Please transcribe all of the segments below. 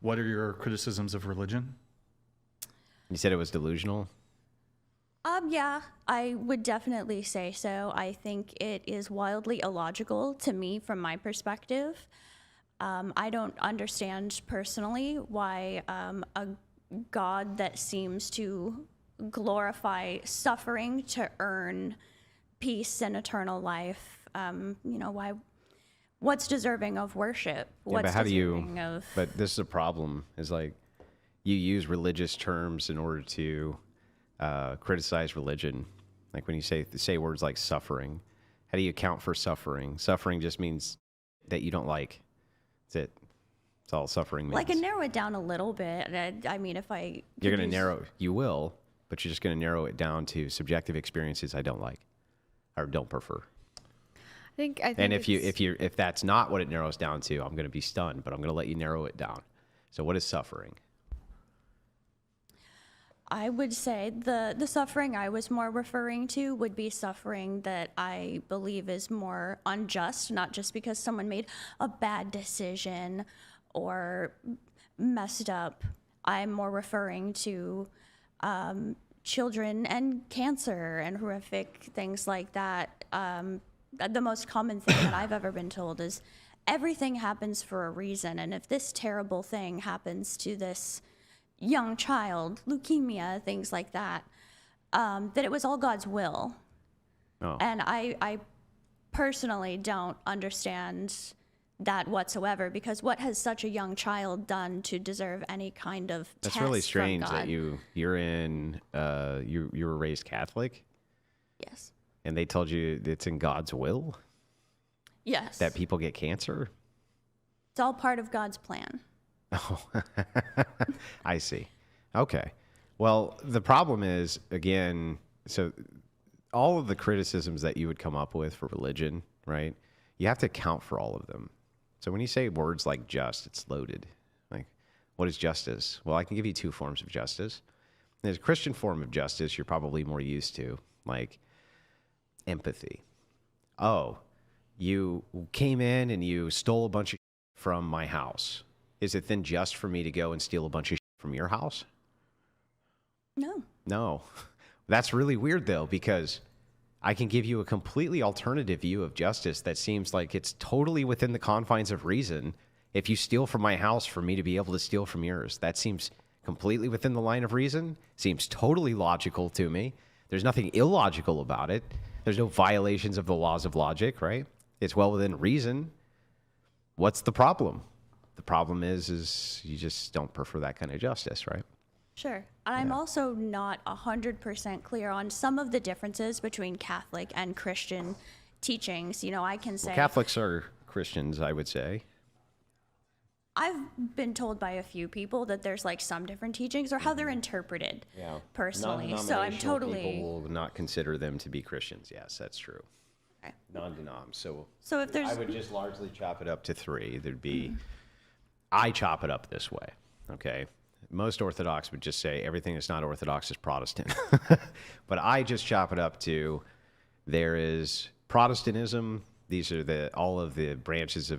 What are your criticisms of religion? You said it was delusional? Yeah, I would definitely say so. I think it is wildly illogical to me from my perspective. I don't understand personally why a God that seems to glorify suffering to earn peace and eternal life, what's deserving of worship? What's but how do you, deserving of... but this is a problem, is like you use religious terms in order to criticize religion. Like when you say words like suffering, how do you account for suffering? Suffering just means that you don't like. That's it. That's all suffering means. Well, I can narrow it down a little bit. I mean, if I... You're going to narrow, you will, but you're just going to narrow it down to subjective experiences I don't like or don't prefer. I think and if that's not what it narrows down to, I'm going to be stunned, but I'm going to let you narrow it down. So what is suffering? I would say the suffering I was more referring to would be suffering that I believe is more unjust, not just because someone made a bad decision or messed up. I'm more referring to children and cancer and horrific things like that. The most common thing that I've ever been told is everything happens for a reason, and if this terrible thing happens to this young child, leukemia, things like that, that it was all God's will. Oh. And I personally don't understand that whatsoever, because what has such a young child done to deserve any kind of That's test really strange from God? that you were raised Catholic Yes. and they told you it's in God's will Yes. that people get cancer. It's all part of God's plan. Oh, I see. Okay. Well, the problem is, again, so all of the criticisms that you would come up with for religion, right? You have to account for all of them. So when you say words like just, it's loaded. Like, what is justice? Well, I can give you two forms of justice. There's a Christian form of justice you're probably more used to, like empathy. Oh, you came in and you stole a bunch of from my house. Is it then just for me to go and steal a bunch of from your house? No. No. That's really weird, though, because I can give you a completely alternative view of justice that seems like it's totally within the confines of reason. If you steal from my house for me to be able to steal from yours, that seems completely within the line of reason. Seems totally logical to me. There's nothing illogical about it. There's no violations of the laws of logic, right? It's well within reason. What's the problem? The problem is you just don't prefer that kind of justice, right? Sure. I'm also not 100% clear on some of the differences between Catholic and Christian teachings. You know, I can say... Well, Catholics are Christians, I would say. I've been told by a few people that there's like some different teachings or how they're interpreted personally. So I'm totally... People will not consider them to be Christians. Yes, that's true. Okay. Non-denom. So if there's... I would just largely chop it up to three. There'd be... I chop it up this way, okay? Most Orthodox would just say everything that's not Orthodox is Protestant. But I just chop it up to there is Protestantism. These are all of the branches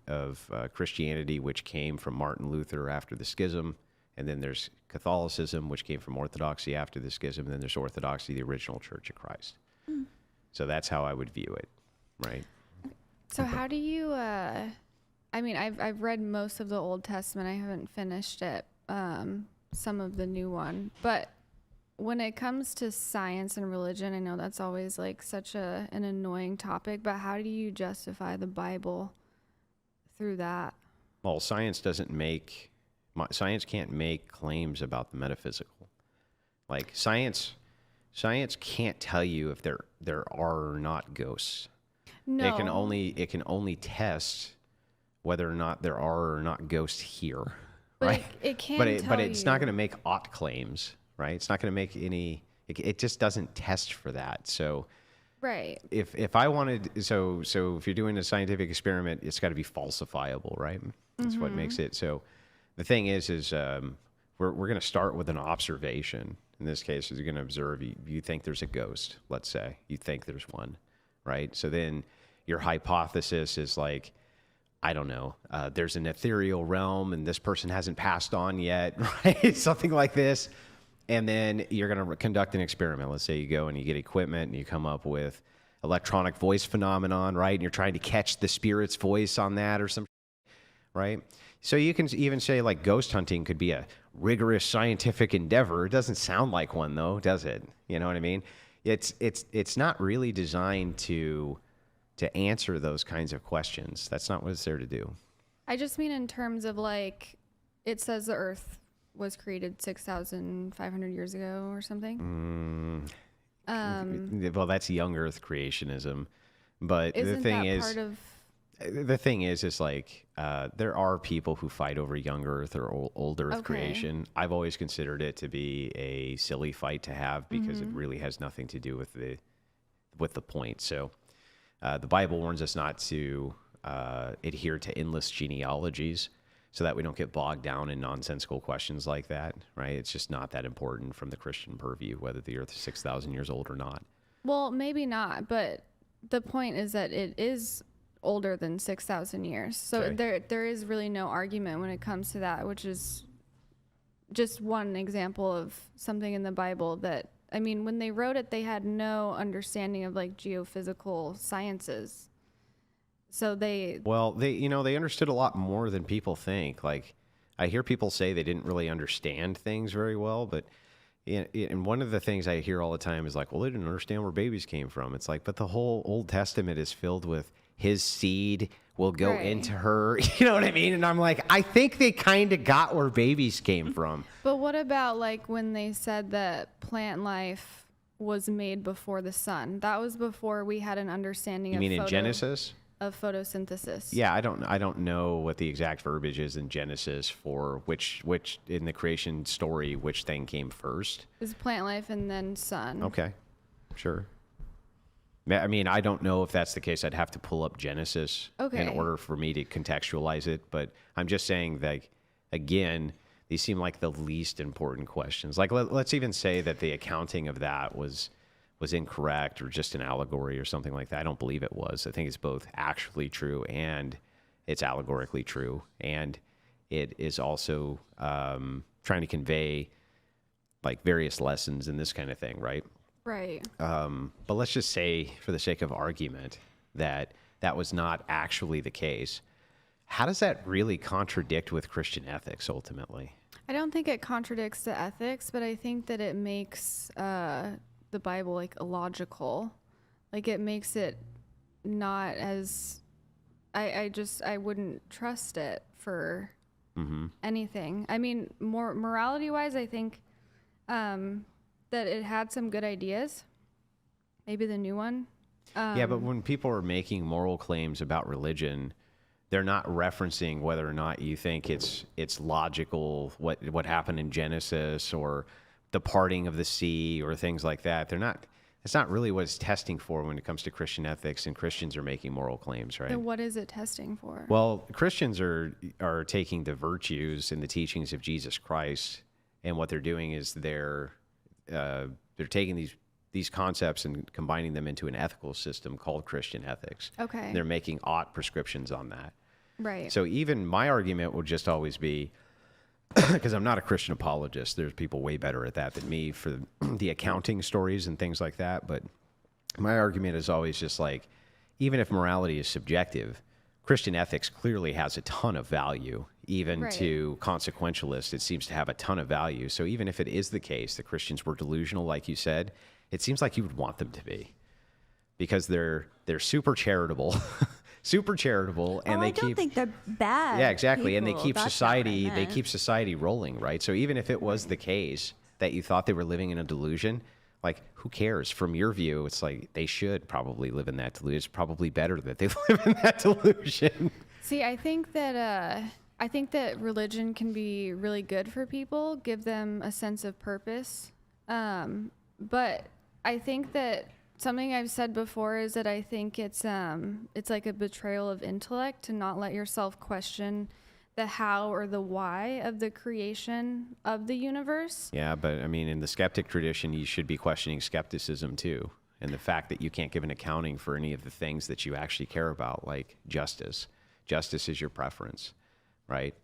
of Christianity which came from Martin Luther after the schism. And then there's Catholicism, which came from Orthodoxy after the schism. And then there's Orthodoxy, the original Church of Christ. So that's how I would view it, right? So how do you... I mean, I've read most of the Old Testament. I haven't finished it, some of the new one. But when it comes to science and religion, I know that's always like such an annoying topic. But how do you justify the Bible through that? Well, science can't make claims about the metaphysical. Like science can't tell you if there are or not ghosts. No. It can only test whether or not there are or not ghosts here, but right? It can't but it's not going to make ought claims, right? It's not going to make any. It just doesn't test for that. So, right. If I wanted, so if you're doing a scientific experiment, it's got to be falsifiable, right? That's what makes it. So, the thing is we're going to start with an observation. In this case, you're going to observe. You think there's a ghost. Let's say you think there's one, right? So then your hypothesis is like, I don't know, there's an ethereal realm and this person hasn't passed on yet, right? Something like this. And then you're going to conduct an experiment. Let's say you go and you get equipment and you come up with electronic voice phenomenon, right? And you're trying to catch the spirit's voice on that or some, right? So you can even say like ghost hunting could be a rigorous scientific endeavor. It doesn't sound like one though, does it? You know what I mean? It's not really designed to answer those kinds of questions. That's not what it's there to do. I just mean in terms of like, it says the earth was created 6,500 years ago or something. Well, that's young earth creationism. But Isn't the thing that is, part of... the thing is like there are people who fight over young earth or old earth creation. I've always considered it to be a silly fight to have because it really has nothing to do with the point. So the Bible warns us not to adhere to endless genealogies so that we don't get bogged down in nonsensical questions like that, right? It's just not that important from the Christian purview, whether the earth is 6,000 years old or not. Well, maybe not, but the point is that it is older than 6,000 years. So Okay. there is really no argument when it comes to that, which is just one example of something in the Bible that, I mean, when they wrote it, they had no understanding of like geophysical sciences. So they understood a lot more than people think. Like, I hear people say they didn't really understand things very well, but and one of the things I hear all the time is like, well, they didn't understand where babies came from. It's like, but the whole Old Testament is filled with his seed will go Right. into her. You know what I mean? And I'm like, I think they kind of got where babies came from. But what about like when they said that plant life was made before the sun? That was before we had an understanding You of mean in Genesis? of photosynthesis. Yeah, I don't know what the exact verbiage is in Genesis for which in the creation story, which thing came first. It was plant life and then sun. Okay, sure. I mean, I don't know if that's the case. I'd have to pull up Genesis in Okay. order for me to contextualize it. But I'm just saying that, again, these seem like the least important questions. Like, let's even say that the accounting of that was incorrect or just an allegory or something like that. I don't believe it was. I think it's both actually true and it's allegorically true. And it is also trying to convey like various lessons and this kind of thing, right? Right. But let's just say, for the sake of argument, that that was not actually the case. How does that really contradict with Christian ethics ultimately? I don't think it contradicts the ethics, but I think that it makes the Bible like illogical. Like it makes it not as I wouldn't trust it for anything. I mean, more morality wise, I think that it had some good ideas. Maybe the new one. Yeah, but when people are making moral claims about religion, they're not referencing whether or not you think it's logical what happened in Genesis or the parting of the sea or things like that. It's not really what it's testing for when it comes to Christian ethics, and Christians are making moral claims, right? Then what is it testing for? Well, Christians are taking the virtues and the teachings of Jesus Christ, and what they're doing is they're taking these concepts and combining them into an ethical system called Christian ethics. Okay. And they're making ought prescriptions on that. Right. So even my argument would just always be, because I'm not a Christian apologist, there's people way better at that than me for the accounting stories and things like that. But my argument is always just like, even if morality is subjective, Christian ethics clearly has a ton of value. Even Right. to consequentialists, it seems to have a ton of value. So even if it is the case that Christians were delusional, like you said, it seems like you would want them to be, because they're super charitable, super charitable, and Oh, they I don't keep think they're bad. yeah, exactly, and they people. keep That's not what I society meant. rolling, right? So even if it was the case that you thought they were living in a delusion, like, who cares? From your view, it's like they should probably live in that delusion. It's probably better that they live in that delusion. See, I think that religion can be really good for people, give them a sense of purpose. But I think that something I've said before is that I think it's like a betrayal of intellect to not let yourself question the how or the why of the creation of the universe. Yeah, but I mean, in the skeptic tradition, you should be questioning skepticism too, and the fact that you can't give an accounting for any of the things that you actually care about, like justice. justice is your preference, right?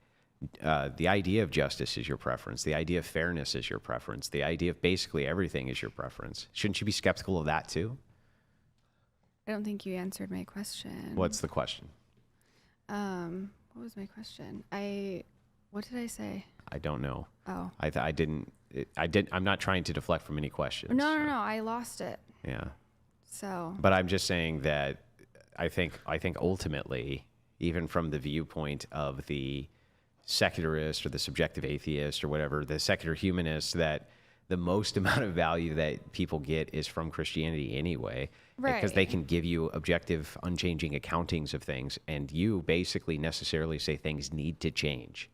The idea of justice is your preference. The idea of fairness is your preference. The idea of basically everything is your preference. Shouldn't you be skeptical of that too? I don't think you answered my question. What's the question? What was my question? What did I say? I don't know. Oh. I didn't. I'm not trying to deflect from any questions. No. I lost it. Yeah. So. But I'm just saying that I think ultimately, even from the viewpoint of the secularist or the subjective atheist or whatever, the secular humanist, that the most amount of value that people get is from Christianity anyway. Because they can give you objective, unchanging accountings of things, and you basically necessarily say things need to change.